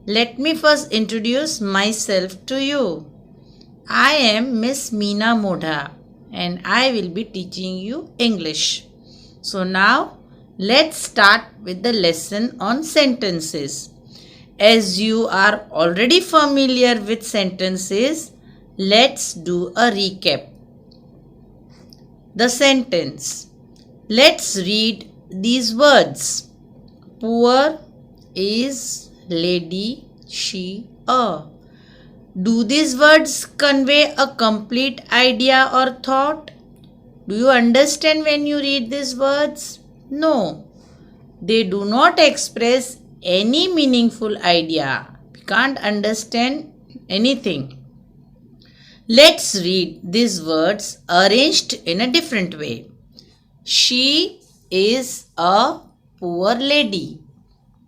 Let me first introduce myself to you. I am Miss Meena Modha and I will be teaching you English. So now let's start with the lesson on sentences. As you are already familiar with sentences, let's do a recap. The sentence. Let's read these words. Poor is lady, she, a. Do these words convey a complete idea or thought? Do you understand when you read these words? No. They do not express any meaningful idea. We can't understand anything. Let's read these words arranged in a different way. She is a poor lady.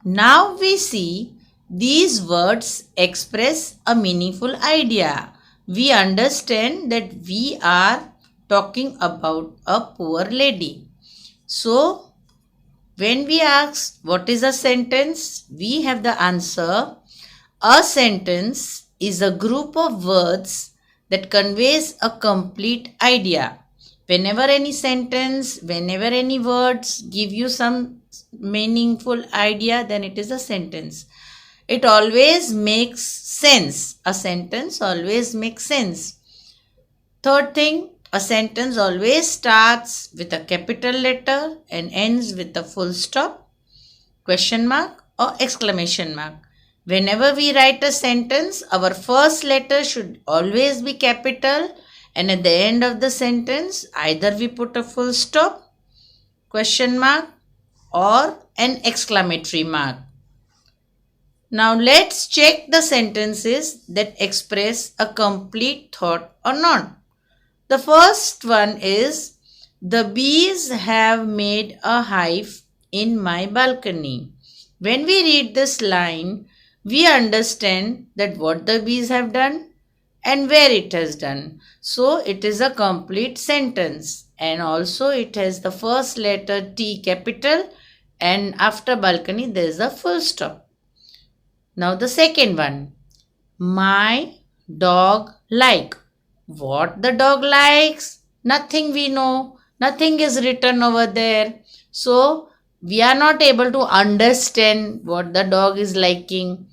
Now we see these words express a meaningful idea. We understand that we are talking about a poor lady. So, when we ask what is a sentence, we have the answer. A sentence is a group of words that conveys a complete idea. Whenever any sentence, whenever any words give you some meaningful idea, then it is a sentence. It always makes sense. A sentence always makes sense. Third thing, a sentence always starts with a capital letter and ends with a full stop, question mark or exclamation mark. Whenever we write a sentence, our first letter should always be capital, and at the end of the sentence, either we put a full stop, question mark or an exclamatory mark. Now let's check the sentences that express a complete thought or not. The first one is, the bees have made a hive in my balcony. When we read this line, we understand that what the bees have done and where it has done. So it is a complete sentence, and also it has the first letter T capital, and after balcony there is a full stop. Now the second one, my dog like. What the dog likes? Nothing we know. Nothing is written over there. So we are not able to understand what the dog is liking.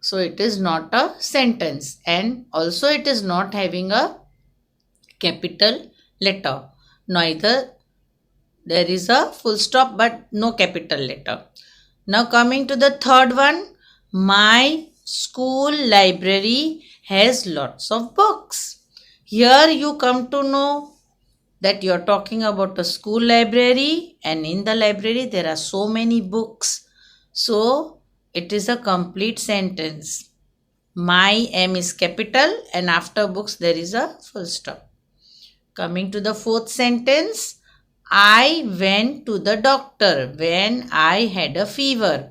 So it is not a sentence, and also it is not having a capital letter. Neither there is a full stop but no capital letter. Now coming to the third one, my school library has lots of books. Here you come to know that you are talking about a school library, and in the library there are so many books. So it is a complete sentence. My M is capital and after books there is a full stop. Coming to the fourth sentence, I went to the doctor when I had a fever.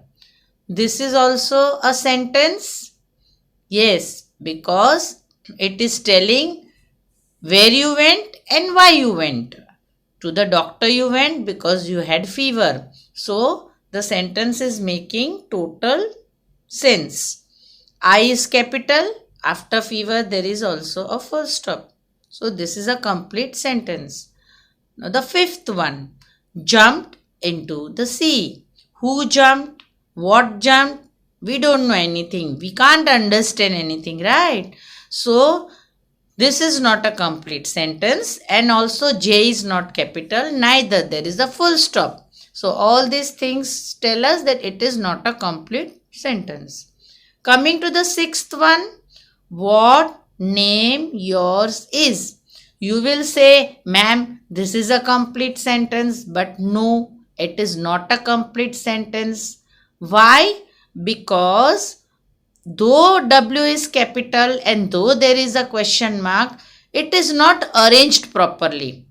This is also a sentence. Yes, because it is telling where you went and why you went. To the doctor you went because you had fever. So the sentence is making total sense. I is capital. After fever there is also a full stop. So this is a complete sentence. Now the fifth one, jumped into the sea. Who jumped? What jumped? We don't know anything. We can't understand anything, right? So this is not a complete sentence, and also J is not capital, neither there is a full stop. So all these things tell us that it is not a complete sentence. Coming to the sixth one, what name yours is? You will say, ma'am, this is a complete sentence, but no, it is not a complete sentence. Why? Because though W is capital and though there is a question mark, it is not arranged properly.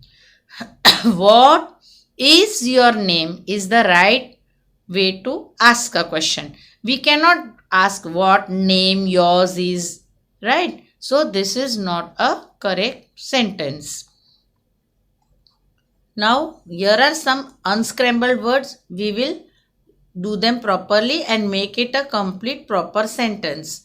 What is your name is the right way to ask a question. We cannot ask what name yours is, right? So this is not a correct sentence. Now here are some unscrambled words we will do them properly and make it a complete proper sentence.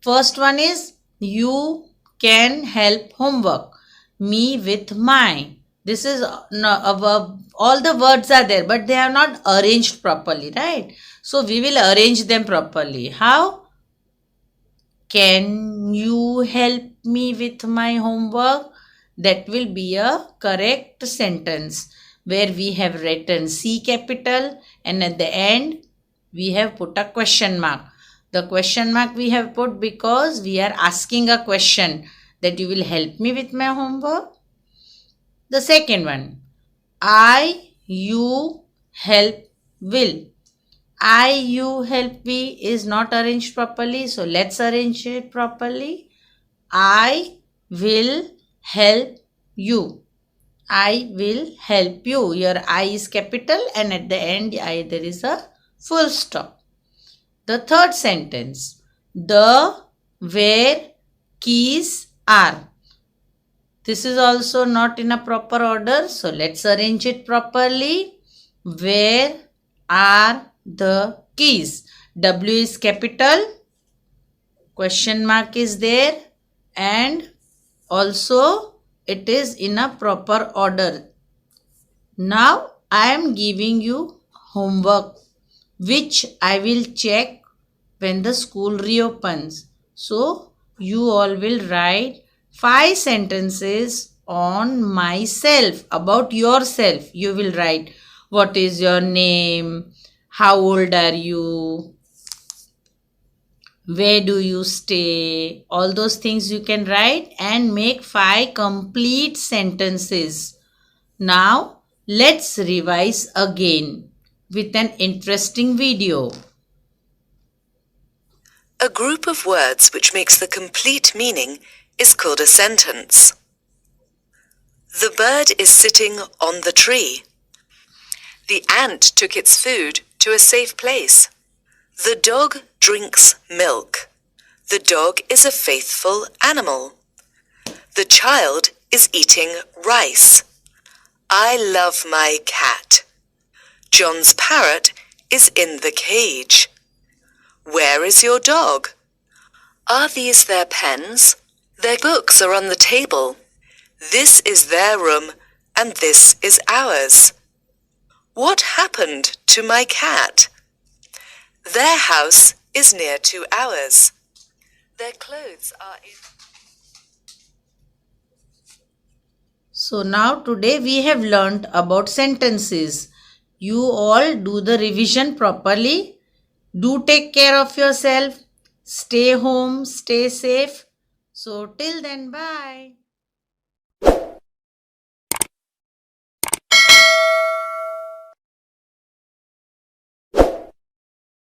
First one is, you can help homework. Me with my. This is a verb. All the words are there, but they are not arranged properly, right? So we will arrange them properly. How? Can you help me with my homework? That will be a correct sentence where we have written C capital and at the end we have put a question mark. The question mark we have put because we are asking a question that you will help me with my homework. The second one, I, you, help, will. I, you, help, we is not arranged properly. So let's arrange it properly. I will help you. I will help you. Your I is capital and at the end there is a full stop. The third sentence, the, where, keys are. This is also not in a proper order. So let's arrange it properly. Where are the keys? W is capital. Question mark is there. And also it is in a proper order. Now I am giving you homework which I will check when the school reopens. So you all will write 5 sentences on myself, about yourself. You will write, what is your name? How old are you? Where do you stay? All those things you can write and make 5 complete sentences. Now let's revise again with an interesting video. A group of words which makes the complete meaning is called a sentence. The bird is sitting on the tree. The ant took its food to a safe place. The dog drinks milk. The dog is a faithful animal. The child is eating rice. I love my cat. John's parrot is in the cage. Where is your dog? Are these their pens? Their books are on the table. This is their room and this is ours. What happened to my cat? Their house is near to ours. Their clothes are in... So now today we have learnt about sentences. You all do the revision properly. Do take care of yourself. Stay home, stay safe. So till then, bye.